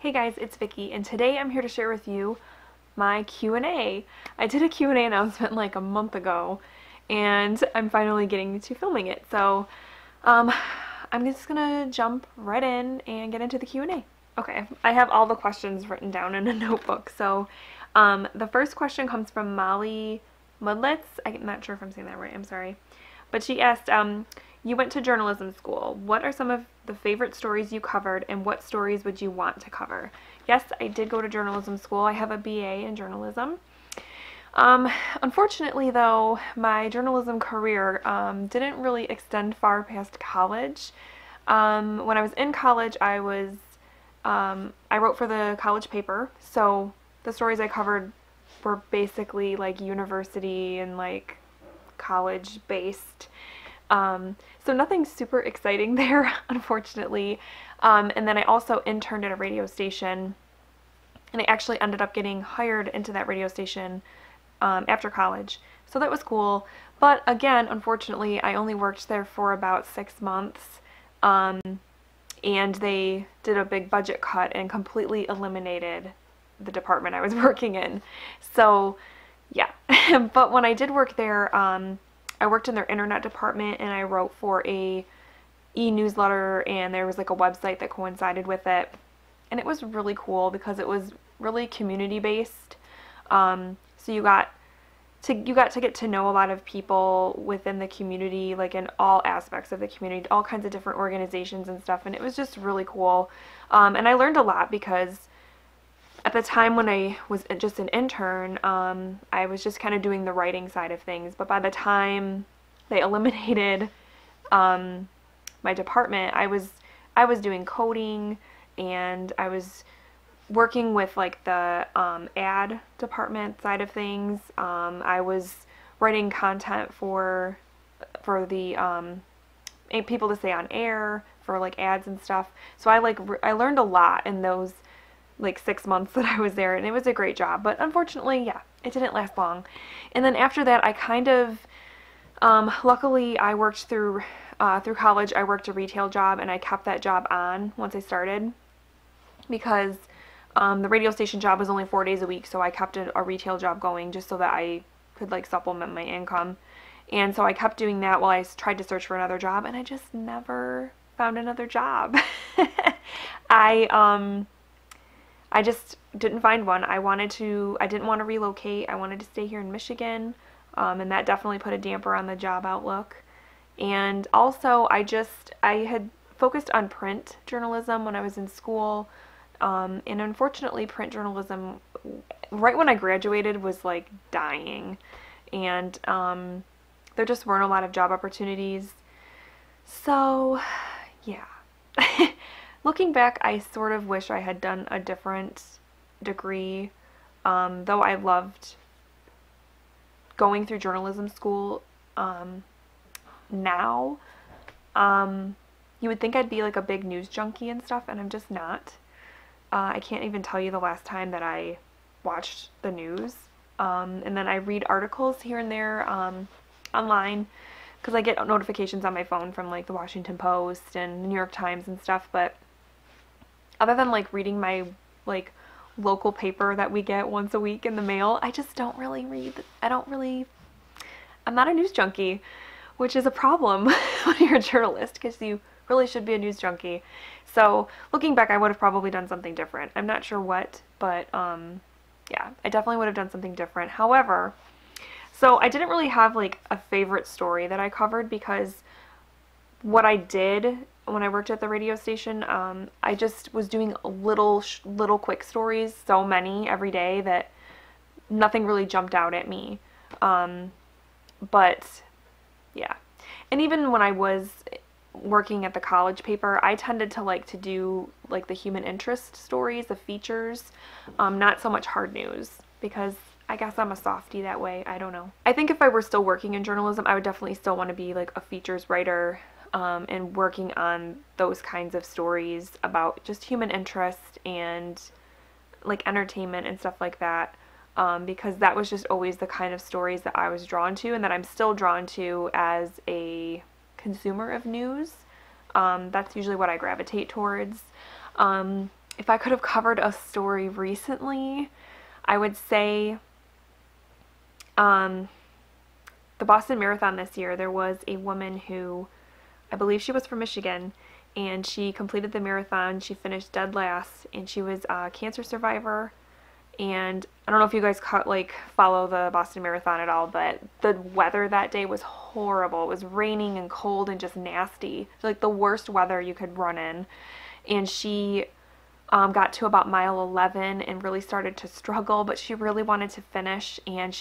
Hey guys, it's Vicky, and today I'm here to share with you my Q&A. I did a Q&A announcement like a month ago, and I'm finally getting to filming it. So I'm just gonna jump right in and get into the Q&A. Okay, I have all the questions written down in a notebook. So the first question comes from Molly Mudlitz. I'm not sure if I'm saying that right, I'm sorry. But she asked, you went to journalism school. What are some of the favorite stories you covered, and what stories would you want to cover? Yes, I did go to journalism school. I have a BA in journalism. Unfortunately, though, my journalism career didn't really extend far past college. When I was in college, I wrote for the college paper, so the stories I covered were basically like university and like college based. So nothing super exciting there, unfortunately. And then I also interned at a radio station, and I actually ended up getting hired into that radio station after college. So that was cool. But again, unfortunately, I only worked there for about 6 months. And they did a big budget cut and completely eliminated the department I was working in. So yeah. But when I did work there, I worked in their internet department, and I wrote for a e-newsletter, and there was like a website that coincided with it, and it was really cool because it was really community based. So you got to get to know a lot of people within the community, like in all aspects of the community, all kinds of different organizations and stuff, and it was just really cool. And I learned a lot because at the time when I was just an intern, I was just kind of doing the writing side of things. But by the time they eliminated my department, I was doing coding, and I was working with like the ad department side of things. I was writing content for the people to say on air for like ads and stuff. So I learned a lot in those like 6 months that I was there, and it was a great job. But unfortunately, yeah, it didn't last long. And then after that, I kind of luckily I worked through college. I worked a retail job, and I kept that job on once I started, because the radio station job was only 4 days a week, so I kept a retail job going just so that I could like supplement my income. And so I kept doing that while I tried to search for another job, and I just never found another job. I just didn't find one. I didn't want to relocate. I wanted to stay here in Michigan, and that definitely put a damper on the job outlook. And also, I had focused on print journalism when I was in school, and unfortunately, print journalism, right when I graduated, was like dying, and there just weren't a lot of job opportunities. So, yeah. Looking back, I sort of wish I had done a different degree, though I loved going through journalism school. Now, you would think I'd be like a big news junkie and stuff, and I'm just not. I can't even tell you the last time that I watched the news. And then I read articles here and there online, because I get notifications on my phone from like the Washington Post and the New York Times and stuff. But other than like reading my like local paper that we get once a week in the mail, I just don't really read. I'm not a news junkie, which is a problem when you're a journalist, because you really should be a news junkie. So looking back, I would have probably done something different. I'm not sure what, but yeah, I definitely would have done something different. However, so I didn't really have like a favorite story that I covered, because what I did when I worked at the radio station, I just was doing little quick stories, so many every day, that nothing really jumped out at me. But yeah, and even when I was working at the college paper, I tended to like to do like the human interest stories, the features, not so much hard news, because I guess I'm a softie that way. I don't know. I think if I were still working in journalism, I would definitely still want to be like a features writer, and working on those kinds of stories about just human interest and like entertainment and stuff like that, because that was just always the kind of stories that I was drawn to, and that I'm still drawn to as a consumer of news. That's usually what I gravitate towards. if I could have covered a story recently, I would say the Boston Marathon this year. There was a woman who, I believe she was from Michigan, and she completed the marathon. She finished dead last, and she was a cancer survivor. And I don't know if you guys follow the Boston Marathon at all, but the weather that day was horrible. It was raining and cold and just nasty. Like the worst weather you could run in. And she got to about mile 11 and really started to struggle, but she really wanted to finish. And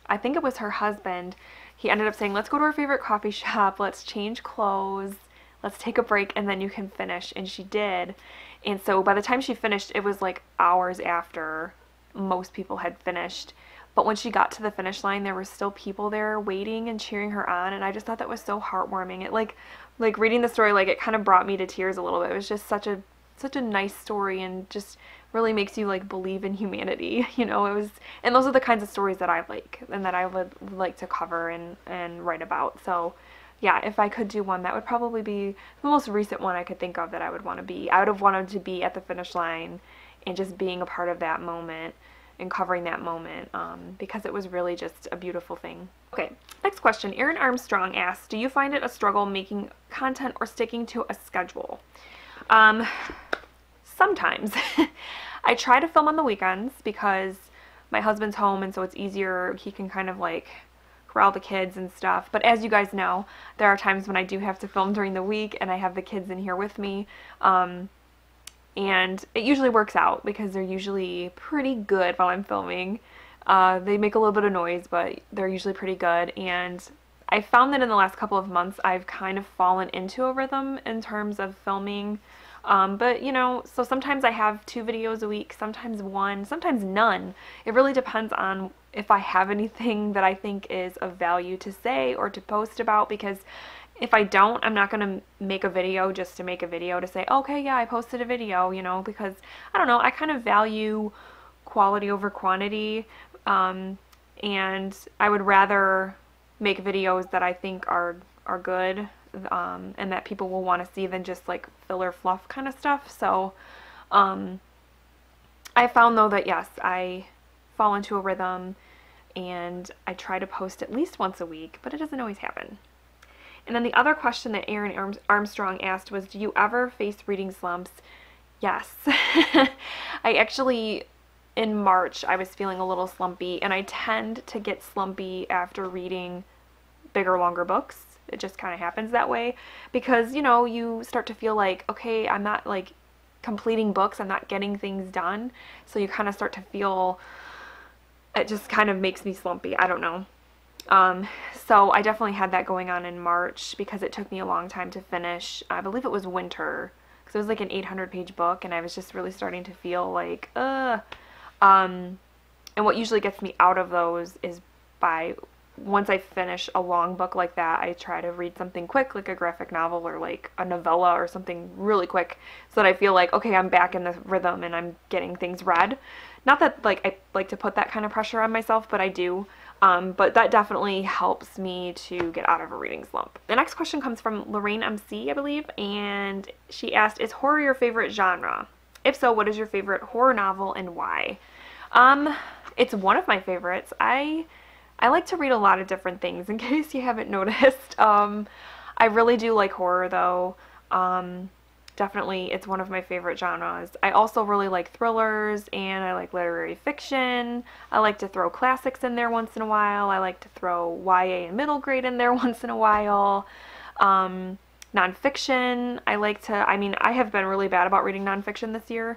I think it was her husband, he ended up saying, let's go to our favorite coffee shop, let's change clothes, let's take a break, and then you can finish. And she did. And so by the time she finished, it was like hours after most people had finished. But when she got to the finish line, there were still people there waiting and cheering her on. And I just thought that was so heartwarming. It like reading the story, like it kind of brought me to tears a little bit. It was just such a nice story, and just really makes you like believe in humanity. It was, and those are the kinds of stories that I like and that I would like to cover and write about. So yeah, if I could do one, that would probably be the most recent one I could think of that I would want to be. I would have wanted to be at the finish line and just being a part of that moment and covering that moment, because it was really just a beautiful thing. Okay, next question. Aaron Armstrong asks, do you find it a struggle making content or sticking to a schedule? Sometimes. I try to film on the weekends because my husband's home, and so it's easier. He can kind of like corral the kids and stuff. But as you guys know, there are times when I do have to film during the week and I have the kids in here with me. And it usually works out because they're usually pretty good while I'm filming. They make a little bit of noise, but they're usually pretty good. And I found that in the last couple of months, I've kind of fallen into a rhythm in terms of filming. But so sometimes I have 2 videos a week, sometimes 1, sometimes none. It really depends on if I have anything that I think is of value to say or to post about, because if I don't, I'm not going to make a video just to make a video to say, okay, yeah, I posted a video, because I don't know, I kind of value quality over quantity, and I would rather make videos that I think are good, and that people will want to see than just like filler fluff kind of stuff. So I found though that yes, I fall into a rhythm and I try to post at least once a week, but it doesn't always happen. And then the other question that Aaron Armstrong asked was, do you ever face reading slumps? Yes. I actually, in March, I was feeling a little slumpy, and I tend to get slumpy after reading bigger, longer books. It just kind of happens that way because, you start to feel like, okay, I'm not like completing books, I'm not getting things done. So you kind of start to feel, it just kind of makes me slumpy. I don't know. So I definitely had that going on in March because it took me a long time to finish. I believe it was Winter, because it was like an 800-page book, and I was just really starting to feel like, and what usually gets me out of those is once I finish a long book like that, I try to read something quick, like a graphic novel or like a novella or something really quick, so that I feel like, okay, I'm back in the rhythm and I'm getting things read. Not that like I like to put that kind of pressure on myself, but I do. But that definitely helps me to get out of a reading slump. The next question comes from Lorraine MC, I believe, and she asked, is horror your favorite genre? If so, what is your favorite horror novel and why? It's one of my favorites. I like to read a lot of different things, in case you haven't noticed. I really do like horror, though. Definitely, it's one of my favorite genres. I also really like thrillers, and I like literary fiction. I like to throw classics in there once in a while. I like to throw YA and middle grade in there once in a while. Nonfiction, I have been really bad about reading nonfiction this year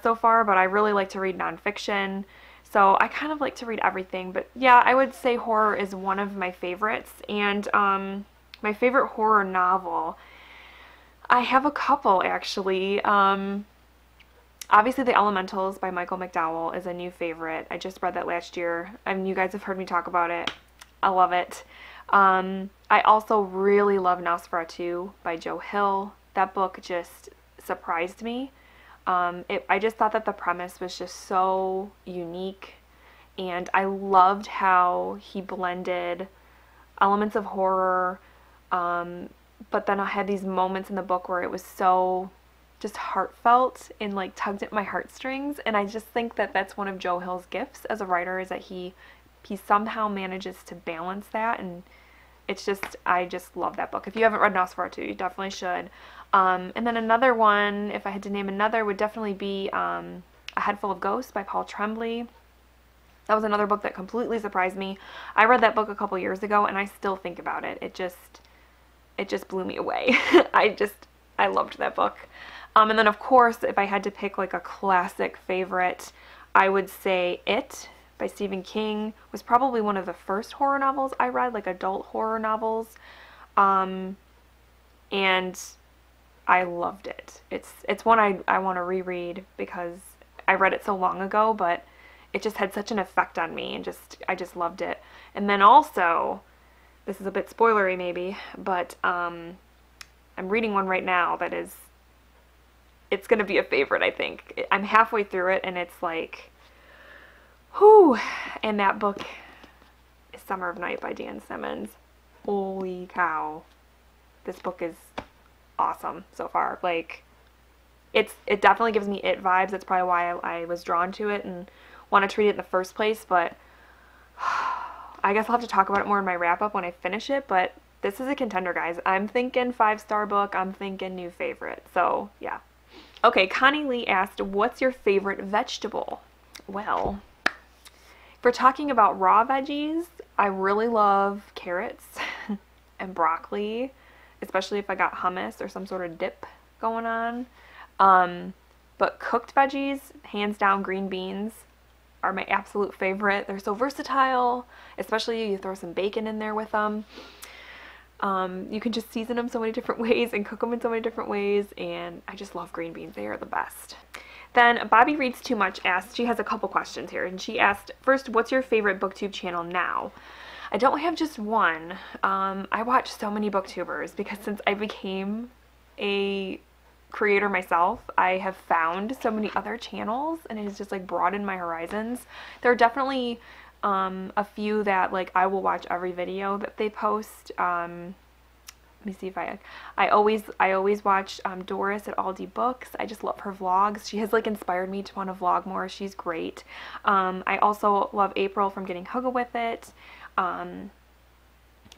so far, but I really like to read nonfiction. So I kind of like to read everything, but yeah, I would say horror is one of my favorites. And my favorite horror novel, I have a couple actually. Obviously The Elementals by Michael McDowell is a new favorite. I just read that last year, and you guys have heard me talk about it. I love it. I also really love Nosferatu by Joe Hill. That book just surprised me. I just thought that the premise was just so unique, and I loved how he blended elements of horror, but then I had these moments in the book where it was so just heartfelt and like tugged at my heartstrings. And I just think that that's one of Joe Hill's gifts as a writer, is that he somehow manages to balance that. And it's just, I just love that book. If you haven't read Nosferatu, you definitely should. And then another one, if I had to name another, would definitely be A Head Full of Ghosts by Paul Tremblay. That was another book that completely surprised me. I read that book a couple years ago and I still think about it. It just blew me away. I loved that book. And then of course, if I had to pick like a classic favorite, I would say It by Stephen King was probably one of the first horror novels I read, like adult horror novels. And I loved it. It's one I want to reread because I read it so long ago, but it just had such an effect on me, and I just loved it. And then also, this is a bit spoilery maybe, but I'm reading one right now that it's going to be a favorite, I think. I'm halfway through it and it's like, whew, and that book is Summer of Night by Dan Simmons. Holy cow. This book is awesome so far. Like, it definitely gives me It vibes. That's probably why I was drawn to it and wanted to read it in the first place, but I guess I'll have to talk about it more in my wrap-up when I finish it, but this is a contender, guys. I'm thinking 5-star book. I'm thinking new favorite. So, yeah. Okay, Connie Lee asked, what's your favorite vegetable? Well, if we're talking about raw veggies, I really love carrots and broccoli, especially if I got hummus or some sort of dip going on. But cooked veggies, hands down, green beans are my absolute favorite. They're so versatile, especially you throw some bacon in there with them. You can just season them so many different ways and cook them in so many different ways, and I just love green beans. They are the best. Then Bobby Reads Too Much asked, she has a couple questions here, and she asked, first, what's your favorite booktube channel now? I don't have just one. I watch so many booktubers because since I became a creator myself, I have found so many other channels, and it has just like broadened my horizons. There are definitely a few that like I will watch every video that they post. Let me see if I always watch Doris at Aldi Books. I just love her vlogs. She has like inspired me to want to vlog more. She's great. I also love April from Getting Hugga With It,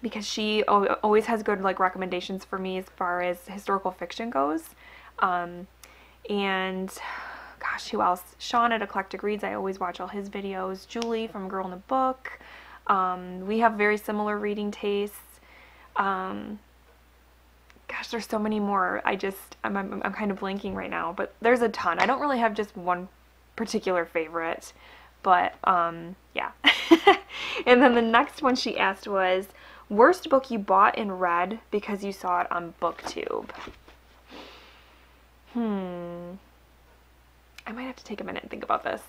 because she always has good like recommendations for me as far as historical fiction goes. And gosh, who else? Sean at Eclectic Reads, I always watch all his videos. Julie from Girl in a Book. We have very similar reading tastes. Gosh, there's so many more. I'm kind of blanking right now, but there's a ton. I don't really have just one particular favorite, but yeah. And then the next one she asked was, worst book you bought and read because you saw it on BookTube? I might have to take a minute and think about this.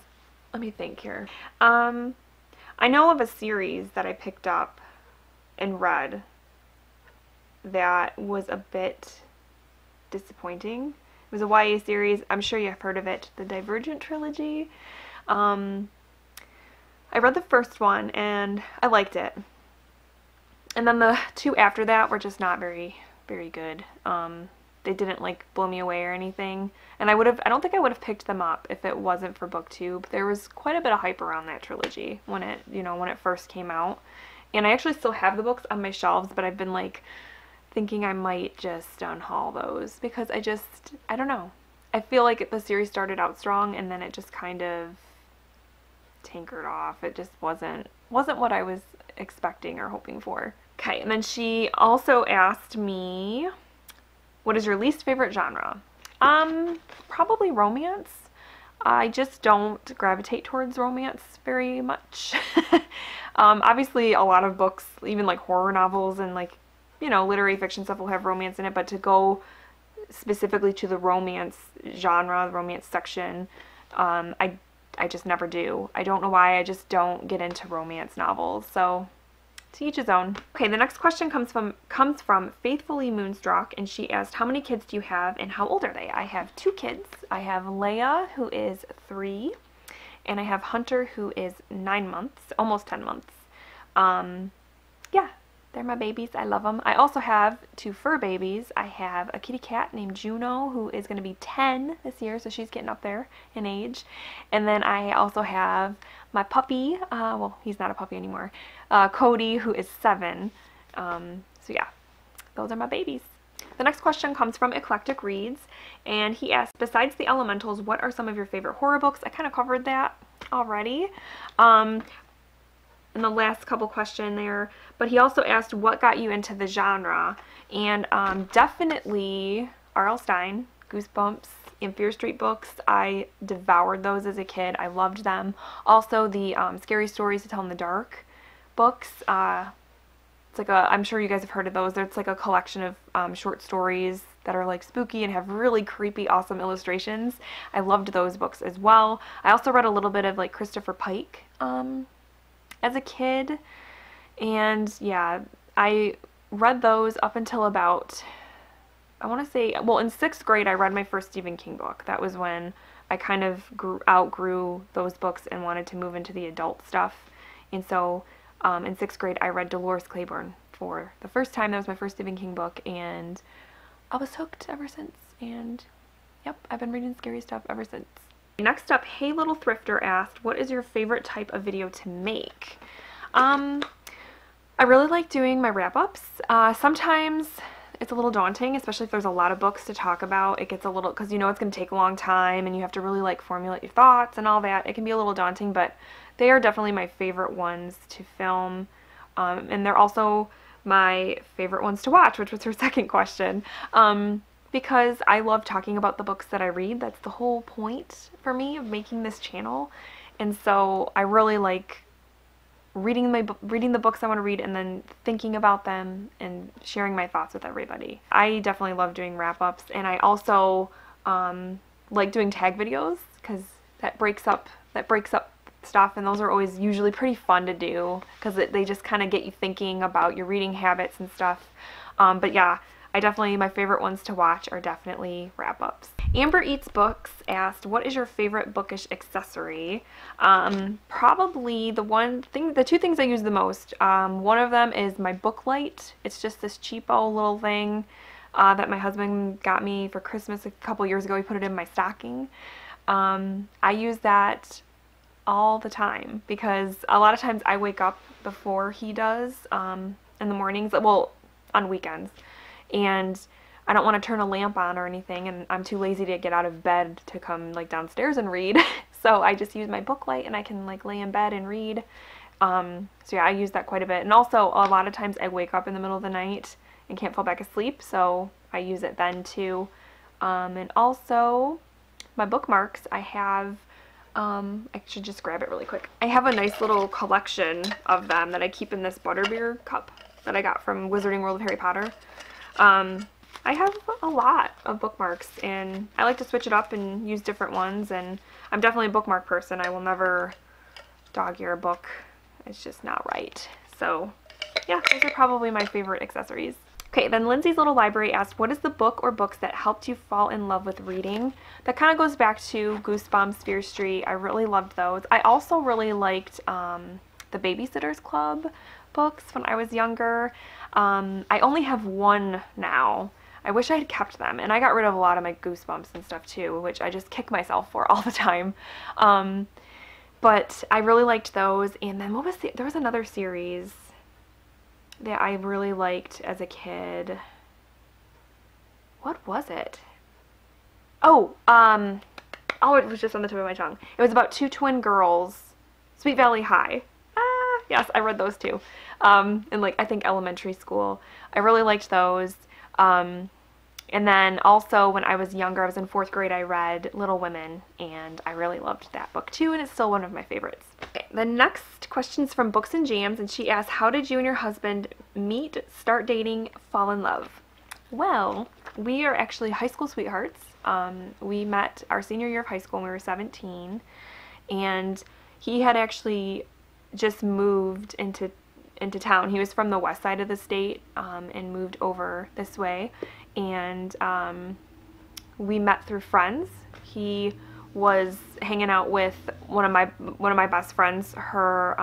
Let me think here. I know of a series that I picked up and read that was a bit disappointing. It was a YA series. I'm sure you've heard of it, the Divergent trilogy. I read the first one and I liked it. And then the two after that were just not very, very good. They didn't like blow me away or anything. And I don't think I would have picked them up if it wasn't for BookTube. There was quite a bit of hype around that trilogy when it first came out. And I actually still have the books on my shelves, but I've been like thinking I might just unhaul those because I don't know. I feel like the series started out strong and then it just kind of tinkered off. It just wasn't what I was expecting or hoping for. Okay, and then she also asked me, what is your least favorite genre? Probably romance. I just don't gravitate towards romance very much. Obviously a lot of books, even like horror novels and like, literary fiction stuff will have romance in it, but to go specifically to the romance genre, the romance section, I just never do. I don't know why, I just don't get into romance novels, so to each his own. Okay, the next question comes from Faithfully Moonstruck, and she asked, how many kids do you have and how old are they? I have 2 kids. I have Leia, who is 3, and I have Hunter, who is 9 months, almost 10 months. Yeah, They're my babies. I love them. I also have 2 fur babies. I have a kitty cat named Juno, who is going to be 10 this year, so she's getting up there in age. And then I also have my puppy. Well, he's not a puppy anymore. Cody, who is 7. So yeah, those are my babies. The next question comes from Eclectic Reads, and he asked, besides the elementals, what are some of your favorite horror books? I kind of covered that already in the last couple question there, but he also asked what got you into the genre, and definitely R.L. Stine, Goosebumps, and Fear Street books. I devoured those as a kid. I loved them. Also the Scary Stories to Tell in the Dark books. It's like I'm sure you guys have heard of those. It's like a collection of short stories that are like spooky and have really creepy, awesome illustrations. I loved those books as well. I also read a little bit of like Christopher Pike as a kid, and yeah, I read those up until about, I want to say, well, in 6th grade I read my first Stephen King book. That was when I kind of outgrew those books and wanted to move into the adult stuff, and so in 6th grade I read Dolores Claiborne for the first time. That was my first Stephen King book, and I was hooked ever since, and yep, I've been reading scary stuff ever since. Next up, Hey Little Thrifter asked, what is your favorite type of video to make? I really like doing my wrap-ups. Sometimes it's a little daunting, especially if there's a lot of books to talk about. It gets a little, because you know it's going to take a long time and you have to really like formulate your thoughts and all that. It can be a little daunting, but they are definitely my favorite ones to film, and they're also my favorite ones to watch, which was her second question. Because I love talking about the books that I read. That's the whole point for me of making this channel. And so I really like reading the books I want to read and then thinking about them and sharing my thoughts with everybody. I definitely love doing wrap-ups, and I also like doing tag videos because that breaks up stuff, and those are always usually pretty fun to do because they just kind of get you thinking about your reading habits and stuff. But yeah, my favorite ones to watch are definitely wrap-ups. Amber Eats Books asked, what is your favorite bookish accessory? Probably the 2 things I use the most. One of them is my book light. It's just this cheapo little thing that my husband got me for Christmas a couple years ago. He put it in my stocking. I use that all the time because a lot of times I wake up before he does in the mornings, well, on weekends. And I don't want to turn a lamp on or anything, and I'm too lazy to get out of bed to come like downstairs and read. So I just use my book light and I can like lay in bed and read. So yeah, I use that quite a bit. And also a lot of times I wake up in the middle of the night and can't fall back asleep, so I use it then too. And also my bookmarks, I have, I should just grab it really quick. I have a nice little collection of them that I keep in this butterbeer cup that I got from Wizarding World of Harry Potter. I have a lot of bookmarks, and I like to switch it up and use different ones, and I'm definitely a bookmark person. I will never dog-ear a book. It's just not right. So yeah, those are probably my favorite accessories. Okay, then Lindsay's Little Library asked, what is the book or books that helped you fall in love with reading? That kind of goes back to Goosebumps, Fear Street. I really loved those. I also really liked the Babysitter's Club books when I was younger. I only have one now. I wish I had kept them, and I got rid of a lot of my Goosebumps and stuff too, which I just kick myself for all the time. But I really liked those, and then there was another series that I really liked as a kid. What was it? Oh, it was just on the tip of my tongue. It was about 2 twin girls, Sweet Valley High. Yes, I read those too. In like, I think elementary school. I really liked those. And then also when I was younger, I was in 4th grade, I read Little Women, and I really loved that book too, and it's still one of my favorites. Okay, the next question's from Books and Jams, and she asked, how did you and your husband meet, start dating, fall in love? Well, we are actually high school sweethearts. We met our senior year of high school when we were 17, and he had actually just moved into town. He was from the west side of the state and moved over this way, and we met through friends. He was hanging out with one of my best friends, her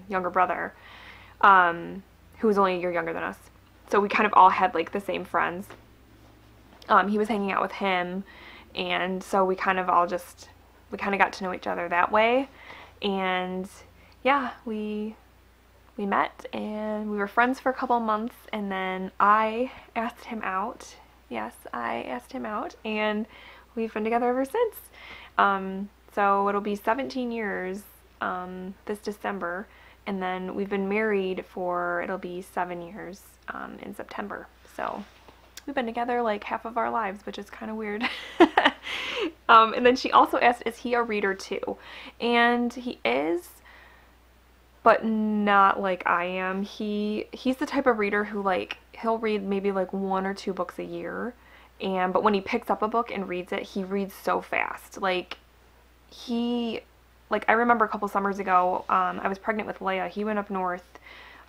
younger brother. who was only a year younger than us. So we kind of all had like the same friends. He was hanging out with him, and so we kind of got to know each other that way. And yeah, we met and we were friends for a couple months, and then I asked him out. Yes, I asked him out, and we've been together ever since. So it'll be 17 years this December, and then we've been married for, it'll be 7 years in September. So we've been together like half of our lives, which is kind of weird. And then she also asked, is he a reader too? And he is, but not like I am. He's the type of reader who, like, he'll read maybe like 1 or 2 books a year, but when he picks up a book and reads it, he reads so fast. Like I remember a couple summers ago, I was pregnant with Leia. He went up north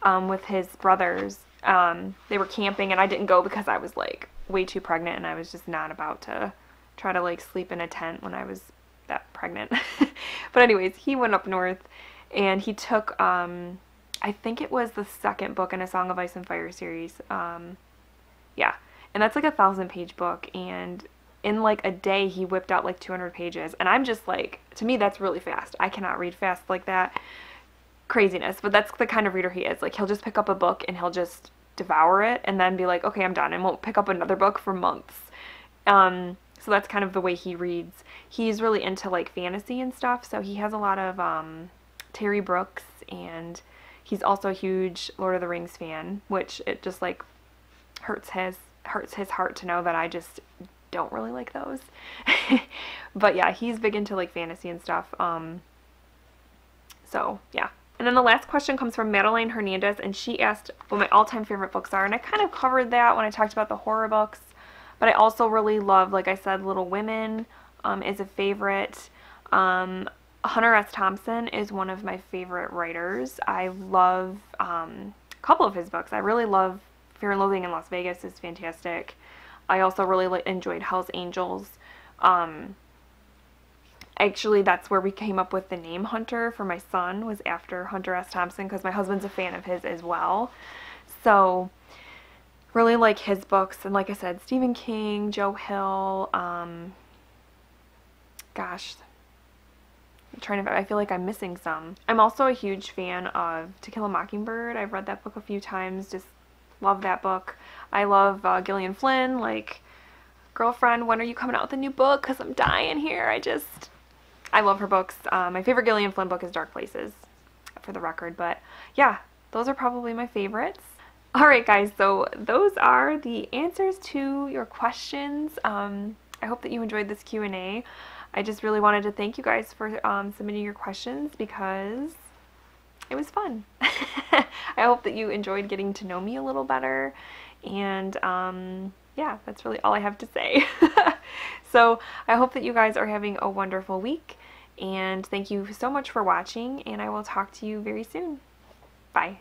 with his brothers. They were camping, and I didn't go because I was like way too pregnant, and I was just not about to try to like sleep in a tent when I was that pregnant. But anyways, he went up north, and he took I think it was the 2nd book in a Song of Ice and Fire series. Yeah, and that's like a 1,000-page book, and in like a day he whipped out like 200 pages, and I'm just like, to me that's really fast. I cannot read fast like that. Craziness. But that's the kind of reader he is. Like, he'll just pick up a book and he'll just devour it and then be like, okay, I'm done, and won't pick up another book for months. So that's kind of the way he reads. He's really into like fantasy and stuff, so he has a lot of Terry Brooks, and he's also a huge Lord of the Rings fan, which it just like hurts his heart to know that I just don't really like those. But yeah, he's big into like fantasy and stuff. So yeah. And then the last question comes from Madeline Hernandez, and she asked what my all-time favorite books are. And I kind of covered that when I talked about the horror books, but I also really love, like I said, Little Women is a favorite. Hunter S. Thompson is one of my favorite writers. I love a couple of his books. I really love Fear and Loathing in Las Vegas is fantastic. I also really enjoyed Hell's Angels. Actually, that's where we came up with the name Hunter for my son, was after Hunter S. Thompson, because my husband's a fan of his as well. So really like his books. And like I said, Stephen King, Joe Hill, gosh, I feel like I'm missing some. I'm also a huge fan of To Kill a Mockingbird. I've read that book a few times, just love that book. I love Gillian Flynn, like, girlfriend, when are you coming out with a new book? Because I'm dying here. I love her books. My favorite Gillian Flynn book is Dark Places, for the record. But yeah, those are probably my favorites. Alright guys, so those are the answers to your questions. I hope that you enjoyed this Q&A. I just really wanted to thank you guys for submitting your questions, because it was fun. I hope that you enjoyed getting to know me a little better. And yeah, that's really all I have to say. So I hope that you guys are having a wonderful week, and thank you so much for watching, and I will talk to you very soon. Bye.